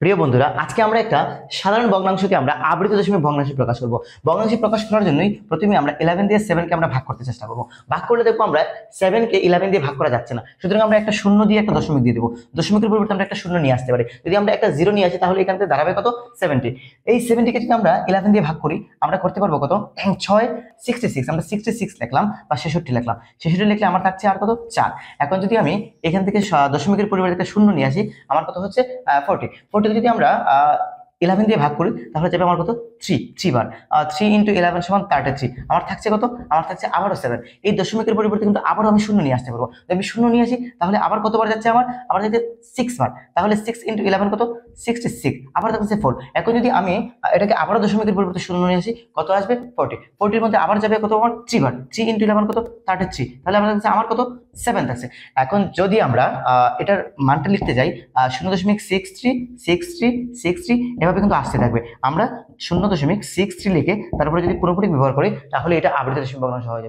প্রিয় বন্ধুরা, আজকে আমরা একটা সাধারণ ভগ্নাংশকে আমরা আবৃত দশমিক ভগ্নাংশে প্রকাশ করব। ভগ্নাংশে প্রকাশ করার জন্যই প্রথমে আমরা 11 দিয়ে 7 কে আমরা ভাগ করতে চেষ্টা করব। ভাগ করলে দেখবো আমরা 7 কে 11 দিয়ে ভাগ করা যাচ্ছে না, সুতরাং আমরা একটা শূন্য দিয়ে একটা দশমিক দিয়ে দেবো। দশমিকের পরিবর্তে আমরা একটা শূন্য নিয়ে আসতে পারি। যদি আমরা একটা জিরো নিয়ে আসি তাহলে এখান থেকে দাঁড়াবে কত? 70। এই 70 কে যদি আমরা 11 দিয়ে ভাগ করি আমরা করতে পারবো কত? 6 66। আমরা 66 লিখলাম বা 66 লিখলাম। 66 লিখলে আমার থাকছে আর কত? 4। এখন যদি আমি এখান থেকে দশমিকের পরিবর্তে একটা শূন্য নিয়ে আসি, আমার কত হচ্ছে 40। যদি আমরা 11 দিয়ে ভাগ করি তাহলে যাবে আমার কত? 3 বার। 3 × 11 = 33। আমার থাকছে কত? আমার থাকছে আবারও 7। এই দশমিকের পরিবর্তে কিন্তু আবারও আমি শূন্য নিয়ে আসতে পারবো। যদি আমি শূন্য নিয়ে আসি তাহলে আবার কতবার যাচ্ছে? আবার যাচ্ছে 6 বার। তাহলে 6 × 11 কত? 66। আবার থাকছে 4। এখন যদি আমি এটাকে আবারও দশমিকের পরিবর্তে শূন্য নিয়ে আসি, কত আসবে? 40। 40 এর মধ্যে আবার যাবে কত? আমার 3 বার। 3 × 11 কত? 33। তাহলে আমার কাছে আমার কত? 7 থাকছে। এখন যদি আমরা এটার মানটা লিখতে যাই, 0.636363 এভাবে কিন্তু আসতে থাকবে। আমরা 0.63 লিখে তারপরে যদি পুরোপুরি ব্যবহার করি তাহলে এটা আবৃত দশমিক ভগ্নাংশ হয়ে যাবে।